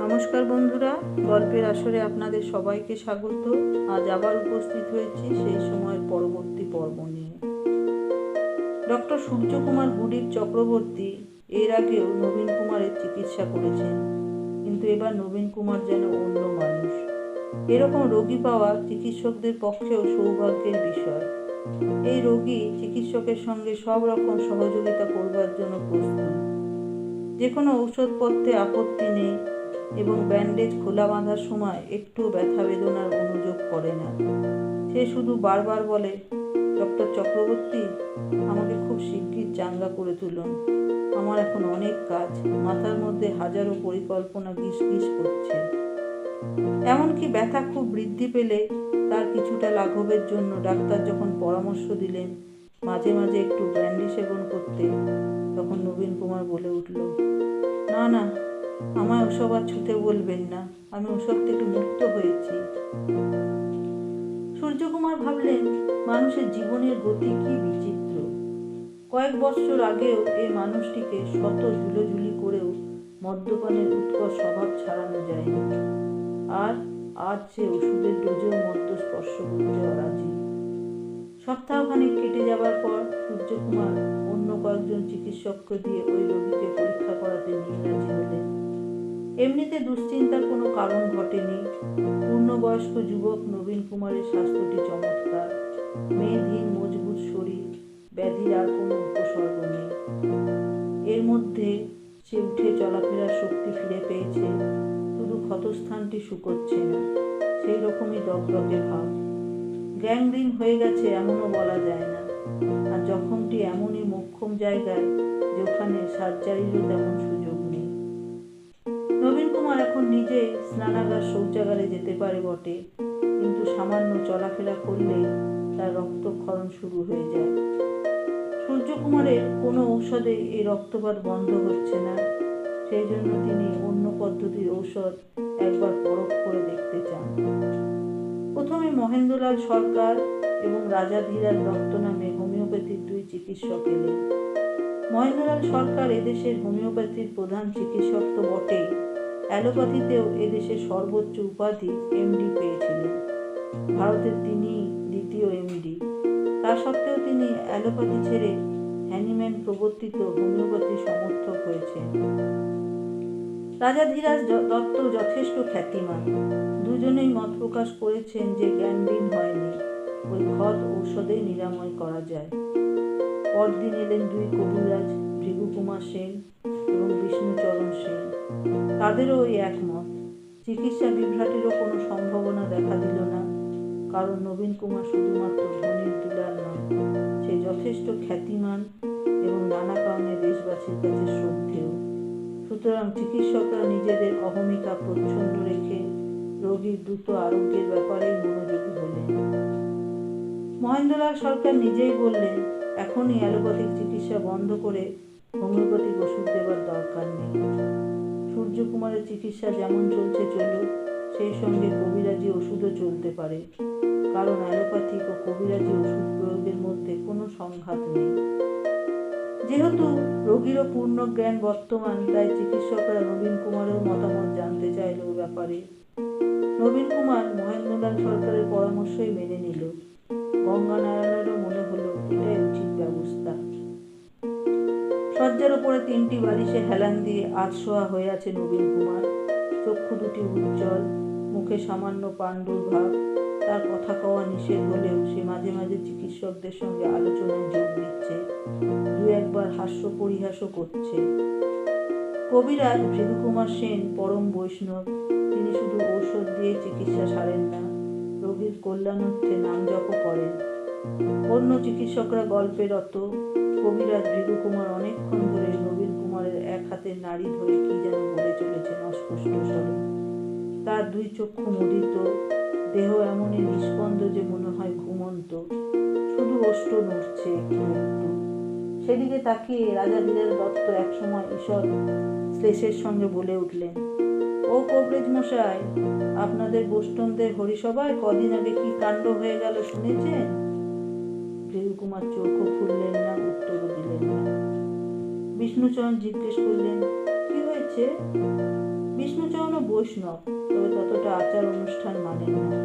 নমস্কার বন্ধুরা, গল্পের আসরে আপনাদের সবাইকে স্বাগত। আজ আবার উপস্থিত হয়েছি সেই সময়ের পরবর্তী পর্ব নিয়ে। ডক্টর সূর্যকুমার গুডির চক্রবর্তী এর আগেও নবীন কুমারের চিকিৎসা করেছেন, কিন্তু এবার নবীন কুমার যেন অন্য মানুষ। এরকম রোগী পাওয়া চিকিৎসকদের পক্ষেও সৌভাগ্যের বিষয়। এই রোগী চিকিৎসকের সঙ্গে সব রকম সহযোগিতা করবার জন্য প্রস্তুত। যে কোনো ঔষধপত্রে আপত্তি নেই এবং ব্যান্ডেজ খোলা বাঁধার সময় একটু ব্যথা বেদনার অনুযোগ করে না। সে শুধু বারবার বলে, ডক্টর চক্রবর্তী, আমাকে খুব শিগগির চাঙ্গা করে তুলুন। আমার এখন অনেক কাজ, মাথার মধ্যে হাজারো পরিকল্পনা গিস গিস করছে। এমনকি ব্যথা খুব বৃদ্ধি পেলে তার কিছুটা লাঘবের জন্য ডাক্তার যখন পরামর্শ দিলেন মাঝে মাঝে একটু ব্র্যান্ডি সেবন করতে, তখন নবীন কুমার বলে উঠল, না না, আমায় ওসব আর ছুতে বলবেন না, আমি ওসব থেকে মুক্ত হয়েছি। সূর্যকুমার ভাবলেন, মানুষের জীবনের গতি কি বিচিত্র। কয়েক বছর আগেও এই মানুষটিকে শত ঝুলোঝুলি করেও মদ্যপানের উৎকট স্বভাব ছাড়ানো যায়নি, আর আজ সে ওষুধের ডোজেও মদ্য স্পর্শ করতে অরাজি। সপ্তাহখানেক কেটে যাবার পর সূর্যকুমার অন্য কয়েকজন চিকিৎসককে দিয়ে ওই রোগীকে পরীক্ষা করাতে নিয়ে রাজি হলেন। এমনিতে দুশ্চিন্তার কোনো কারণ ঘটেনি। পূর্ণবয়স্ক যুবক নবীন কুমারের স্বাস্থ্যটি চমৎকার, মেদহীন মজবুত শরীর, ব্যাধির আর কোনো উপসর্গ নেই। এর মধ্যে সে উঠে চলাফেরার শক্তি ফিরে পেয়েছে, শুধু ক্ষতস্থানটি শুকোচ্ছে না, সেই রকমই দগদগে ভাব। গ্যাংগ্রিন হয়ে গেছে এমনও বলা যায় না, আর জখমটি এমনই মোক্ষম জায়গায় যে ওখানে সার্জারিরও তেমন সুযোগ নেই। নবীন কুমার এখন নিজে স্নানাগার শৌচাগারে যেতে পারে বটে, কিন্তু সামান্য চলাফেরা করলেই তার রক্তক্ষরণ শুরু হয়ে যায়। সূর্যকুমারের কোনো ঔষধে এই রক্তপাত বন্ধ হচ্ছে না, সেই জন্য তিনি অন্য পদ্ধতির ঔষধ একবার পরখ করে দেখতে চান। প্রথমে মহেন্দ্রলাল সরকার এবং রাজাধীরাজ দত্ত নামে হোমিওপ্যাথির দুই চিকিৎসক এলেন। মহেন্দ্রলাল সরকার এদেশের হোমিওপ্যাথির প্রধান চিকিৎসক তো বটেই, অ্যালোপ্যাথিতেও এদেশের সর্বোচ্চ উপাধি এমডি পেয়েছিলেন। ভারতের তিনি দ্বিতীয় এমডি। তা সত্ত্বেও তিনি অ্যালোপ্যাথি ছেড়ে হ্যানিম্যান প্রবর্তিত হোমিওপ্যাথি সমর্থক হয়েছেন। রাজাধীরাজ দত্ত যথেষ্ট খ্যাতিমান। দুজনেই মত প্রকাশ করেছেন যে গ্যাংগ্রিন হয়নি, ওই ক্ষত ঔষধেই নিরাময় করা যায়। পরদিন এলেন দুই কবিরাজ, ভৃগুকুমার সেন এবং বিষ্ণুচরণ সেন। তাদেরও ওই একমত। চিকিৎসা বিভ্রাটেরও কোনো সম্ভাবনা দেখা দিল না, কারণ নবীন কুমার শুধুমাত্র ধনির দুলাল নয়, সে যথেষ্ট খ্যাতিমান এবং নানা কারণে দেশবাসীর কাছে শ্রদ্ধেয়। সুতরাং চিকিৎসকরা নিজেদের অহমিকা প্রচ্ছন্ন রেখে রোগীর দ্রুত আরোগ্যের ব্যাপারেই মনোযোগী হলেন। মহেন্দ্রলাল সরকার নিজেই বললেন, এখনই অ্যালোপ্যাথিক চিকিৎসা বন্ধ করে হোমিওপ্যাথিক ওষুধ দেবার দরকার নেই। সূর্যকুমারের চিকিৎসা যেমন চলছে চলুক, সেই সঙ্গে কবিরাজি ওষুধও চলতে পারে, কারণ অ্যালোপ্যাথিক ও কবিরাজি ওষুধ প্রয়োগের মধ্যে কোনো সংঘাত নেই। যেহেতু রোগীরও পূর্ণ জ্ঞান বর্তমান, তাই চিকিৎসকরা নবীন কুমারের মতামত জানতে চাইল ও ব্যাপারে। নবীন কুমার মহেন্দ্রলাল সরকারের পরামর্শই মেনে নিল। গঙ্গানারায়ণেরও মনে হলো এটাই উচিত ব্যবস্থা। শয্যার ওপরে তিনটি বালিশে হেলান দিয়ে আধশোয়া হয়ে আছে নবীন কুমার। চক্ষু দুটি উজ্জ্বল, মুখে সামান্য পাণ্ডুর ভাব। তার কথা কওয়া নিষেধ হলেও সে মাঝে মাঝে চিকিৎসকদের সঙ্গে আলোচনায় যোগ দিচ্ছে, দু একবার হাস্য পরিহাসও করছে। কবিরাজ ভৃগুকুমার সেন পরম বৈষ্ণব। তিনি শুধু ঔষধ দিয়ে চিকিৎসা সারেন না, রোগীর কল্যাণার্থে নাম জপও করেন। অন্য চিকিৎসকরা গল্পে রত। কবিরাজ ভৃগুকুমার অনেকক্ষণ ধরে নবীন কুমারের এক হাতের নাড়ি ধরে কি যেন বলে চলেছেন অস্পষ্ট স্বরে। তার দুই চক্ষু মুদিত, দেহ এমনই নিস্পন্দ যে মনে হয় ঘুমন্ত, শুধু ওষ্ঠ নড়ছে একটু একটু। সেদিকে তাকিয়ে রাজাধীরাজ দত্ত একসময় ঈষৎ শ্লেষের সঙ্গে বলে উঠলেন, ও কবরেজ মশাই, আপনাদের বোষ্টনদের হরিসভায় কদিন আগে কি কাণ্ড হয়ে গেল শুনেছেন? ভৃগুকুমার চোখও খুললেন না, উত্তরও দিলেন না। বিষ্ণুচরণ জিজ্ঞেস করলেন, কি হয়েছে? বিষ্ণুচরণও বৈষ্ণব, তবে ততটা আচার অনুষ্ঠান মানেন না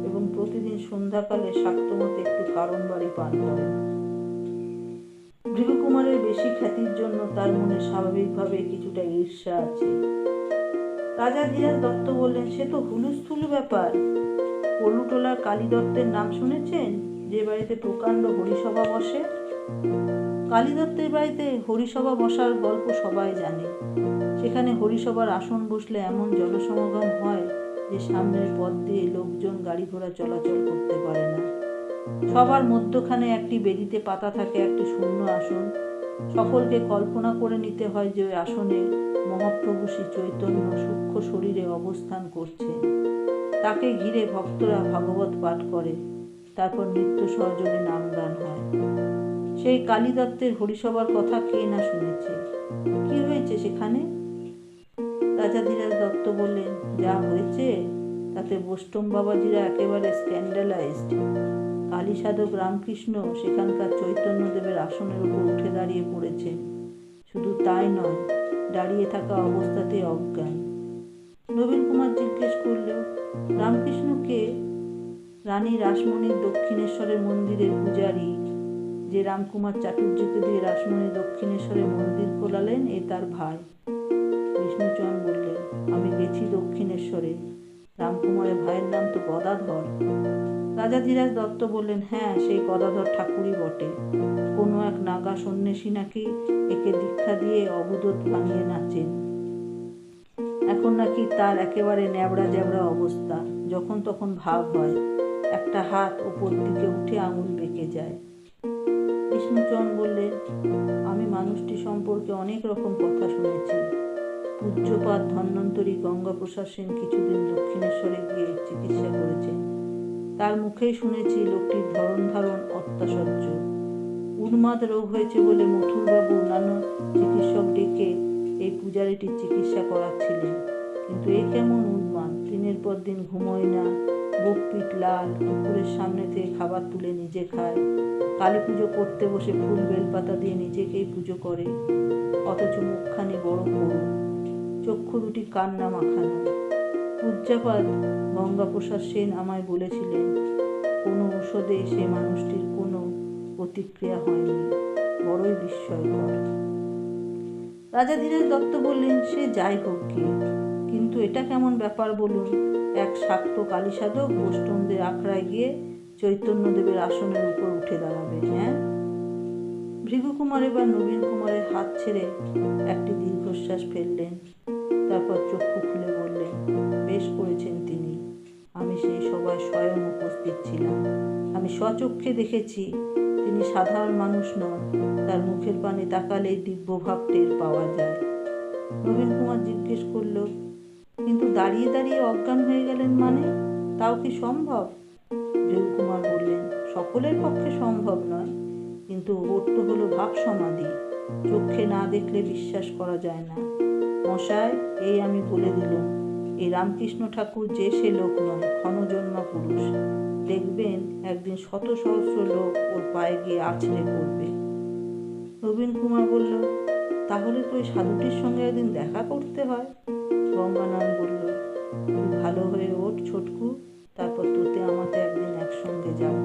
এবং প্রতিদিন সন্ধ্যাকালে শাক্তমতে একটু কারণ বাড়ি পান করেন। ভৃগুকুমারের বেশি খ্যাতির জন্য তার মনে স্বাভাবিকভাবে কিছুটা ঈর্ষা আছে। রাজা ধীরাজ দত্ত বললেন, সে তো হুলুস্থুলু ব্যাপার। পলুটোলার কালী দত্তের নাম শুনেছেন, যে বাড়িতে প্রকাণ্ড হরিসভা বসে? কালী দত্তের বাড়িতে হরিসভা বসার গল্প সবাই জানে। সেখানে হরিসভার আসন বসলে এমন জনসমাগম হয় যে সামনের পথ দিয়ে লোকজন গাড়ি ঘোড়া চলাচল করতে পারে না। সবার মধ্যখানে একটি বেদিতে পাতা থাকে একটি শূন্য আসন। সকলকে কল্পনা করে নিতে হয় যে ওই আসনে মহাপ্রভু শ্রী চৈতন্য সূক্ষ্ম শরীরে অবস্থান করছে। তাকে ঘিরে ভক্তরা ভাগবত পাঠ করে, তারপর নৃত্য সহযোগে নাম গান হয়। সেই কালী দত্তের হরিসভার কথা কে না শুনেছে। কি হয়েছে সেখানে? রাজা ধীরাজ দত্ত বললেন, যা হয়েছে তাতে বৈষ্ণব বাবাজিরা একেবারে স্ক্যান্ডালাইজড। কালী সাধক রামকৃষ্ণ সেখানকার চৈতন্যদেবের আসনের উপর উঠে দাঁড়িয়ে পড়েছেন। শুধু তাই নয়, দাঁড়িয়ে থাকা অবস্থাতে অজ্ঞান। নবীন কুমার জিজ্ঞেস করল, রামকৃষ্ণ কে? রানী রাসমণির দক্ষিণেশ্বরের মন্দিরের পূজারী, যে রামকুমার চাটুর্যকে দিয়ে রাসমণি দক্ষিণেশ্বরের মন্দির খোলালেন, এ তার ভাই। বিষ্ণুচরণ বললেন, আমি গেছি দক্ষিণেশ্বরে। রামকুমারের ভাইয়ের নাম তো গদাধর। রাজা ধীরাজ দত্ত বললেন, হ্যাঁ, সেই গদাধর ঠাকুরই বটে। কোনো এক নাগা সন্ন্যাসী নাকি একে দীক্ষা দিয়ে অবধূত বানিয়ে নাচেন। এখন নাকি তার একেবারে ন্যাবড়া জ্যাবড়া অবস্থা, যখন তখন ভাব হয়, একটা হাত ওপর দিকে উঠে আঙুল বেঁকে যায়। বিষ্ণুচরণ বললেন, আমি মানুষটি সম্পর্কে অনেক রকম কথা শুনেছি। পূজ্যপাদ ধন্বন্তরী গঙ্গাপ্রসাদ সেন কিছুদিন দক্ষিণেশ্বরে গিয়ে চিকিৎসা করেছেন। তার মুখেই শুনেছি লোকটির ধরন ধারণ অত্যাশ্চর্য। উন্মাদ রোগ হয়েছে বলে মথুরবাবু অন্যান্য চিকিৎসক ডেকে এই পূজারীটির চিকিৎসা করাচ্ছিলেন। কিন্তু এ কেমন উন্মাদ! দিনের পর দিন ঘুমোয় না, বুক পিঠ লাল, ঠাকুরের সামনে থেকে খাবার তুলে নিজে খায়, কালী পুজো করতে বসে ফুল বেলপাতা দিয়ে নিজেকেই পুজো করে, অথচ মুখখানি বড় করুণ, চক্ষু দুটি কান্না মাখানো। পূজ্যপাদ গঙ্গাপ্রসাদ সেন আমায় বলেছিলেন, কোনো ঔষধে সে মানুষটির কোনো প্রতিক্রিয়া হয়নি। বড়ই বিস্ময়কর। রাজা ধীরাজ দত্ত বললেন, সে যাই হোক গিয়ে, কিন্তু এটা কেমন ব্যাপার বলুন? এক শাক্ত কালী সাধক বৈষ্ণবদের আখড়ায় গিয়ে চৈতন্যদেবের আসনের উপর উঠে দাঁড়াবে, হ্যাঁ? ভৃগুকুমার এবার নবীন কুমারের হাত ছেড়ে একটি দীর্ঘশ্বাস ফেললেন, তারপর চক্ষু খুলে বললেন, বেশ করেছেন তিনি। আমি সেই সভায় স্বয়ং উপস্থিত ছিলাম। আমি স্বচক্ষে দেখেছি তিনি সাধারণ মানুষ নন। তার মুখের পানে তাকালেই দিব্যভাব টের পাওয়া যায়। নবীন কুমার জিজ্ঞেস করল, কিন্তু দাঁড়িয়ে দাঁড়িয়ে অজ্ঞান হয়ে গেলেন মানে? তাও কি সম্ভব? ভৃগুকুমার বললেন, সকলের পক্ষে সম্ভব নয়, কিন্তু ওর তো হলো ভাব সমাধি। চোখে না দেখলে বিশ্বাস করা যায় না। মশায়, এই আমি বলে দিলুম, এই রামকৃষ্ণ ঠাকুর যে সে লোক নয়, ক্ষণজন্মা পুরুষ। দেখবেন একদিন শত সহস্র লোক ওর পায়ে গিয়ে আছড়ে পড়বে। নবীন কুমার বলল, তাহলে তো ওই সাধুটির সঙ্গে একদিন দেখা করতে হয়। গঙ্গানয়ন বলল, তুই ভালো হয়ে ওঠ ছোটকু, তারপর তোতে আমাকে একদিন একসঙ্গে যাব।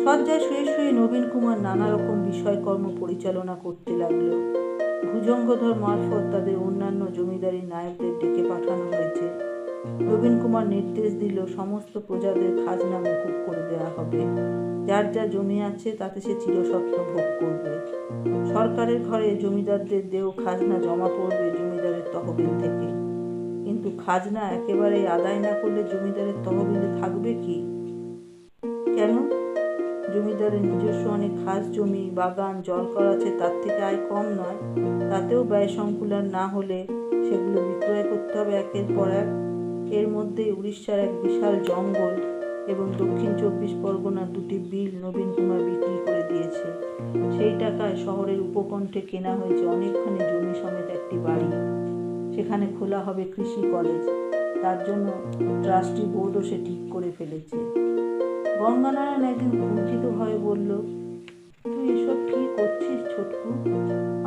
শয্যায় শুয়ে শুয়ে নবীন কুমার নানা রকম বিষয়কর্ম পরিচালনা করতে লাগল। ভুজঙ্গধর মারফত তাদের অন্যান্য জমিদারি নায়কদের ডেকে পাঠানো হয়েছে। নবীন কুমার নির্দেশ দিল, সমস্ত প্রজাদের খাজনা মকুব করে দেওয়া হবে। যার যা জমি আছে তাতে সে চিরস্বত্ব ভোগ করবে। সরকারের ঘরে জমিদারদের দেও খাজনা জমা পড়বে জমিদারের তহবিল থেকে। কিন্তু খাজনা একেবারে আদায় না করলে জমিদারের তহবিলে থাকবে কি? কেন? জমিদারের নিজস্ব অনেক খাস জমি, বাগান, জলকর আছে, তার থেকে আয় কম নয়। তাতেও ব্যয় সংকুলান না হলে সেগুলো বিক্রয় করতে হবে একের পর এক। এর মধ্যেই উড়িষ্যার এক বিশাল জঙ্গল এবং দক্ষিণ 24 পরগনার 2টি বিল নবীন কুমার বিক্রি করে দিয়েছে। সেই টাকায় শহরের উপকণ্ঠে কেনা হয়েছে অনেকখানি জমি সমেত একটি বাড়ি। সেখানে খোলা হবে কৃষি কলেজ। তার জন্য ট্রাস্টি বোর্ডও সে ঠিক করে ফেলেছে। গঙ্গানারায়ণ একদিন কুণ্ঠিতভাবে বলল, তুই এসব কি করছিস ছোটকু?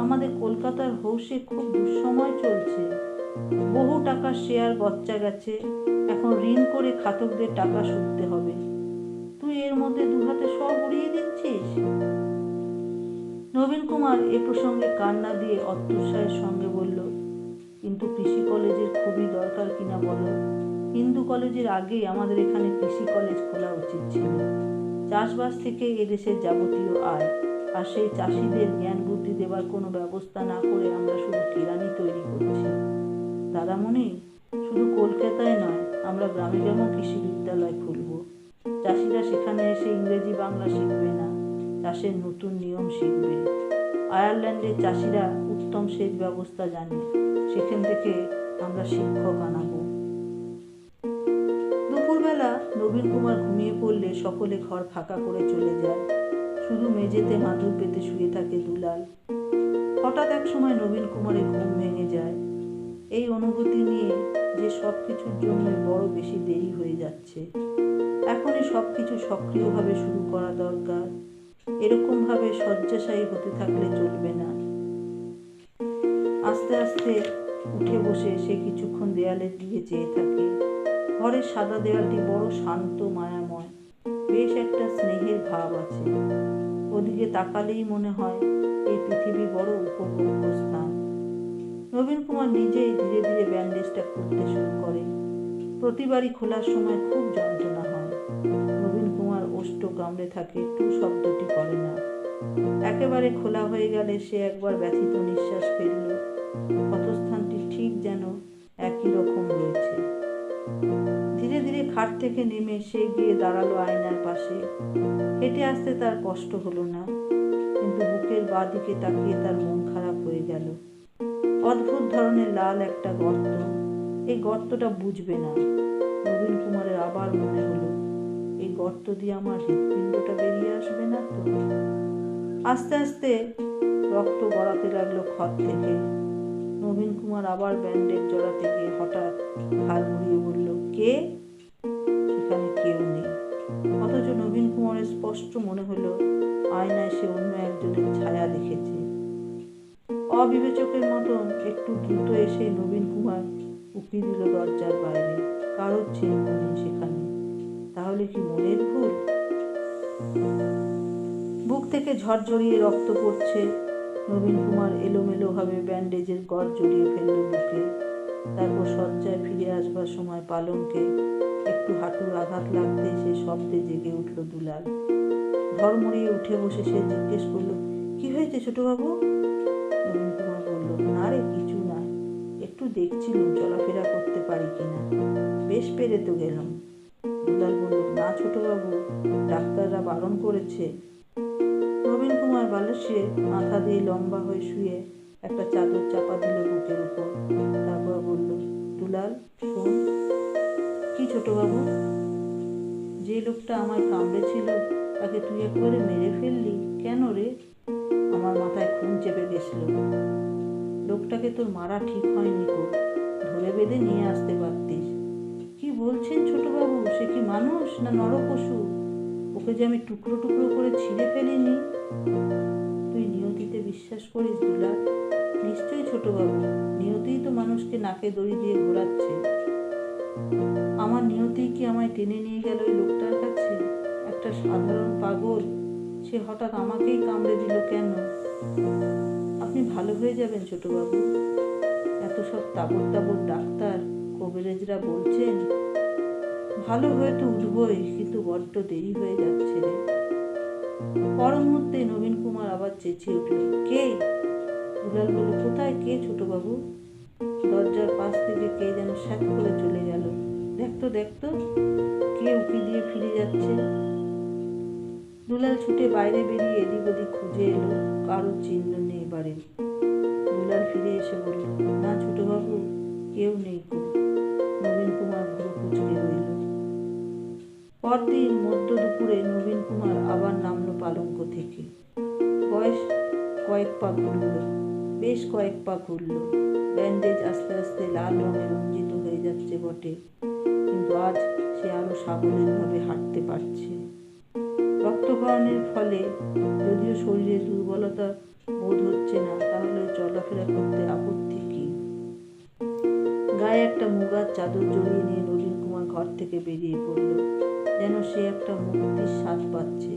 আমাদের কলকাতার হৌসে খুব দুঃসময় চলছে। বহু টাকার শেয়ার গচ্চা গেছে, এখন ঋণ করে খাতকদের টাকা শুধতে হবে। তুই এর মধ্যে দুহাতে সব উড়িয়ে দিচ্ছিস। নবীন কুমার এ প্রসঙ্গে কান্না দিয়ে অত্যুৎসাহের সঙ্গে বলল, কিন্তু কৃষি কলেজের খুবই দরকার কিনা বলো। হিন্দু কলেজের আগেই আমাদের এখানে কৃষি কলেজ খোলা উচিত ছিল। চাষবাস থেকে এদেশের যাবতীয় আয়, আর সেই চাষিদের জ্ঞান বুদ্ধি দেবার কোনো ব্যবস্থা না করে আমরা শুধু কেরানি তৈরি করছি। দাদামণি, শুধু কলকাতায় নয়, আমরা গ্রামে গ্রামেও কৃষি বিদ্যালয় খুলব। চাষিরা সেখানে এসে ইংরেজি বাংলা শিখবে না, চাষের নতুন নিয়ম শিখবে। আয়ারল্যান্ডের চাষিরা উত্তম সেচ ব্যবস্থা জানে, সেখান থেকে আমরা শিক্ষক আনাবো। দুপুরবেলা নবীন কুমার ঘুমিয়ে পড়লে সকলে ঘর ফাঁকা করে চলে যায়। শুধু মেঝেতে মাদুর পেতে শুয়ে থাকে দুলাল। হঠাৎ এক সময় নবীন কুমারের ঘুম ভেঙে যায়। এই অনুভূতি নিয়ে যে সব কিছুর জন্যই বড় বেশি দেরি হয়ে যাচ্ছে। এখনই সব কিছু সক্রিয়ভাবে শুরু করা দরকার। এরকমভাবে শয্যাশায়ী হতে থাকলে চলবে না। আস্তে আস্তে উঠে বসে সে কিছুক্ষণ দেয়ালের দিকে চেয়ে থাকে। ঘরের সাদা দেয়ালটি বড় শান্ত মায়াময়, বেশ একটা স্নেহের ভাব আছে। ওদিকে তাকালেই মনে হয় এই পৃথিবী বড় উপভোগ্য স্থান। নবীন কুমার নিজেই ধীরে ধীরে ব্যান্ডেজটা খুলতে শুরু করে। প্রতিবারই খোলার সময় খুব যন্ত্রণা হয়। নবীন কুমার ওষ্ঠ কামড়ে থাকে, টু শব্দটি করে না। একেবারে খোলা হয়ে গেলে সে একবার ব্যথিত নিঃশ্বাস ফেলল। ক্ষতস্থানটি ঠিক যেন একই রকম রয়েছে। ধীরে ধীরে খাট থেকে নেমে সে গিয়ে দাঁড়ালো আয়নার পাশে। হেঁটে আসতে তার কষ্ট হলো না, কিন্তু বুকের বাঁ দিকে তাকিয়ে তার মন খারাপ হয়ে গেল। অদ্ভুত ধরনের লাল একটা গর্ত। এই গর্তটা বুঝবে না। নবীন কুমারের আবার মনে হলো, এই গর্ত দিয়ে আমার হৃৎপিণ্ডটা বেরিয়ে আসবে না তো। আস্তে আস্তে রক্ত গড়াতে লাগলো ক্ষত থেকে। নবীন কুমার আবার ব্যান্ডেজ জড়াতে গিয়ে হঠাৎ ঘাড় ঘুরিয়ে বলল, কে? সেখানে কেউ নেই। অথচ নবীন কুমারের স্পষ্ট মনে হলো আয়নায় সে অন্য একজনের ছায়া দেখেছে। অবিবেচকের মতন একটু দ্রুত এসে নবীন কুমার উকি দিল দরজার বাইরে। কারোর চিহ্ন নেই সেখানে। তাহলে কি মনের ভুল? বুক থেকে ঝরঝরিয়ে রক্ত পড়ছে। নবীন কুমার এলোমেলোভাবে ব্যান্ডেজের গজ জড়িয়ে ফেলল বুকে। তারপর শয্যায় ফিরে আসবার সময় পালঙ্কে একটু হাঁটুর আঘাত লাগতে সে শব্দে জেগে উঠল দুলাল। ধর্মড়িয়ে উঠে বসে সে জিজ্ঞেস করল, কি হয়েছে ছোটবাবু? নবীন কুমার বলল, না রে, কিছু না, একটু দেখছিলুম চলাফেরা করতে পারি কিনা। বেশ পেরে তো গেলাম। দুলাল বলল, না ছোটবাবু, ডাক্তাররা বারণ করেছে। নবীন কুমার বালুসে মাথা দিয়ে লম্বা হয়ে শুয়ে একটা চাদর চাপা দিল বুকের উপর। তারপর বলল, দুলাল শোন। কি ছোটবাবু? যে লোকটা আমার কামড়েছিল তাকে তুই একেবারে মেরে ফেললি কেন রে? আমার মাথায় খুন চেপে গেছিল। লোকটাকে তোর মারা ঠিক হয়নি গো, ধরে বেঁধে নিয়ে আসতে পারতিস। কি বলছেন ছোটবাবু? সে কি মানুষ না নরপশু? ওকে যে আমি টুকরো টুকরো করে ছিঁড়ে ফেলিনি। তুই নিয়তিতে বিশ্বাস করিস দুলাল? নিশ্চয়ই ছোটবাবু, নিয়তিই তো মানুষকে নাকে দড়ি দিয়ে ঘোরাচ্ছে। আমার নিয়তিই কি আমায় টেনে নিয়ে গেল ওই লোকটার কাছে? একটা সাধারণ পাগল, সে হঠাৎ আমাকেই কামড়ে দিল কেন? আপনি ভালো হয়ে যাবেন ছোটবাবু। এত সব তাবড় তাবড় ডাক্তার কবিরাজরা বলছেন, ভালো হয়ে তো উঠবই, কিন্তু বড্ড দেরি হয়ে যাচ্ছে রে। পর মুহূর্তে নবীন কুমার আবার চেঁচিয়ে উঠল, কে? দুলাল বলল, কোথায় কে ছোটবাবু? দরজার পাশ থেকে কে যেন স্যাঁত করে চলে গেল। দেখতো দেখতো, কে উকি দিয়ে ফিরে যাচ্ছে। দুলাল ছুটে বাইরে বেরিয়ে এদিক ওদিক খুঁজে এলো, কারোর চিহ্ন নেই বাড়ির। দুলাল ফিরে এসে বলল, না ছোটবাবু, কেউ নেই গো। নবীন কুমার ভুরু কুঁচকে রইল। পরদিন মধ্য দুপুরে নবীন কুমার আবার নামলো পালঙ্ক থেকে। বয়স কয়েক পা ঘুরল, বেশ কয়েক পা ঘুরল। ব্যান্ডেজ আস্তে আস্তে লাল রঙে রঞ্জিত হয়ে যাচ্ছে বটে, কিন্তু আজ সে আরো সাবলীলভাবে হাঁটতে পারছে। রক্তক্ষরণের ফলে যদিও শরীরে দুর্বলতা বোধ হচ্ছে না, তাহলে চলাফেরা করতে আপত্তি কি? গায়ে একটা মুগার চাদর জড়িয়ে নিয়ে নবীন কুমার ঘর থেকে বেরিয়ে পড়ল, যেন সে একটা মুক্তির স্বাদ পাচ্ছে।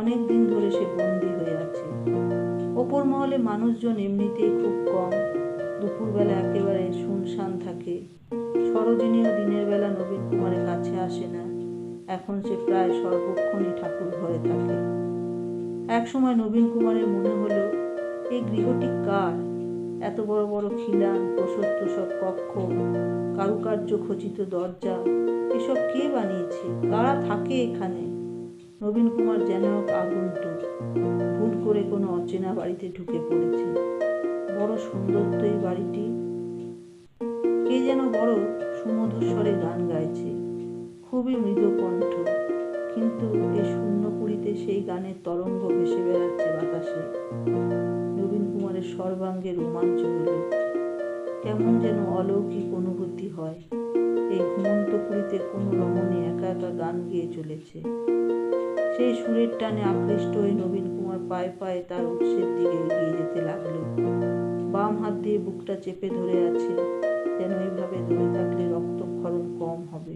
অনেক দিন ধরে সে বন্দী হয়ে আছে। ওপর মহলে মানুষজন এমনিতেই খুব কম, দুপুরবেলা একেবারে শুনশান থাকে। সরোজিনীও দিনের বেলা নবীন কুমারের কাছে আসে না, এখন সে প্রায় সর্বক্ষণই ঠাকুর ঘরে থাকে। একসময় নবীন কুমারের মনে হলো, এই গৃহটি কার? এত বড় বড় খিলান, প্রশস্ত সব কক্ষ, কারুকার্য খচিত দরজা, এসব কে বানিয়েছে? কারা থাকে এখানে? নবীন কুমার যেন এক আগন্তুক, ভুল করে কোনো অচেনা বাড়িতে ঢুকে পড়েছে। বড় সুন্দর তো এই বাড়িটি। কে যেন বড় সুমধুর স্বরে গান গাইছে, খুবই মৃদু কণ্ঠ, কিন্তু এই শূন্য পুরীতে সেই গানের তরঙ্গ ভেসে বেড়াচ্ছে বাতাসে। নবীন কুমারের সর্বাঙ্গে রোমাঞ্চ হলো, কেমন যেন অলৌকিক অনুভূতি হয়। এই ঘুমন্ত পুরীতে কোনো রমণী একা একা গান গেয়ে চলেছে। সেই সুরের টানে আকৃষ্ট হয়ে নবীন কুমার পায়ে পায়ে তার উৎসের দিকে এগিয়ে যেতে লাগলো। বাম হাত দিয়ে বুকটা চেপে ধরে আছে, যেন এইভাবে ধরে থাকলে রক্তক্ষরণ কম হবে।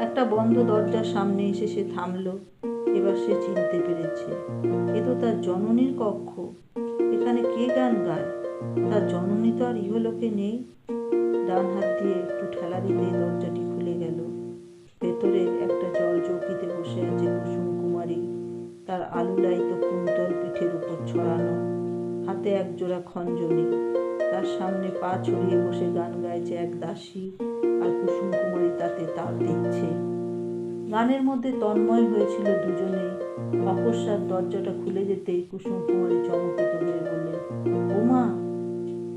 একটা বন্ধ দরজার সামনে এসে সে থামল। এবার সে চিনতে পেরেছে, এ তো তার জননীর কক্ষ। এখানে কে গান গায়? তার জননী তো আর ইহলোকে নেই। ডান হাত দিয়ে একটু ঠেলা দিতেই দরজাটি খুলে গেল। ভেতরে একটা জল চৌকিতে বসে আছে কুসুম কুমারী, তার আলুলায়িত কুন্তল পিঠের উপর ছড়ানো, হাতে এক জোড়া খঞ্জনি। তার সামনে পা ছড়িয়ে বসে গান গাইছে এক দাসী, আর কুসুম কুমারী তাতে তাল দিচ্ছে। গানের মধ্যে তন্ময় হয়েছিল দুজনেই। অকস্মাৎ দরজাটা খুলে যেতেই কুসুম কুমারী চমকিত হয়ে বললেন, ওমা!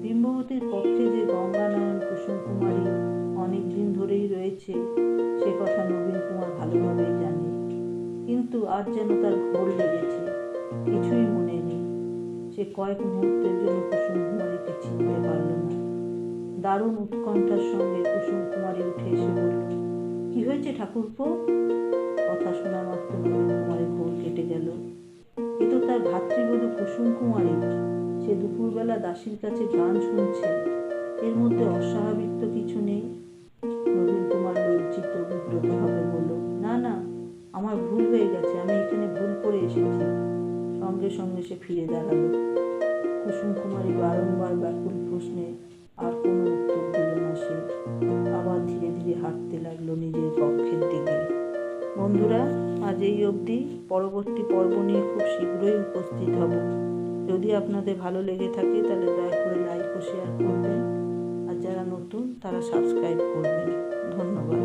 বিম্ববতীর কক্ষে যে গঙ্গানয়ন কুসুম কুমারী অনেক দিন ধরেই রয়েছে, সে কথা নবীন কুমার ভালোভাবেই জানে, কিন্তু আজ যেন তার ঘোর লেগেছে, কিছুই মনে নেই। সে কয়েক মুহূর্তের জন্য কুসুম কুমারীকে চিনতে পারল না। দারুণ উৎকণ্ঠার সঙ্গে কুসুম কুমারী উঠে এসে বলল, কি হয়েছে ঠাকুরপো? কথা শোনা মাত্র নবীন কুমারের ঘোর কেটে গেল। এ তো তার ভাতৃবধূ কুসুম কুমারী। সে দুপুরবেলা দাসীর কাছে গান শুনছে, এর মধ্যে অস্বাভাবিক তো কিছু নেই। নবীন কুমার লজ্জিত বিব্রতভাবে বলল, না না, আমার ভুল হয়ে গেছে, আমি এখানে ভুল করে এসেছি। সঙ্গে সঙ্গে সে ফিরে দাঁড়ালো। কুসুম কুমারী বারংবার ব্যাকুল প্রশ্নে আর কোনো উত্তর দিল না। সে আবার ধীরে ধীরে হাঁটতে লাগলো নিজের কক্ষের দিকে। বন্ধুরা, আজ এই অবধি। পরবর্তী পর্ব নিয়ে খুব শীঘ্রই উপস্থিত হব। যদি আপনাদের ভালো লেগে থাকে তাহলে দয়া করে লাইক ও শেয়ার করবেন, আর যারা নতুন তারা সাবস্ক্রাইব করবেন। ধন্যবাদ।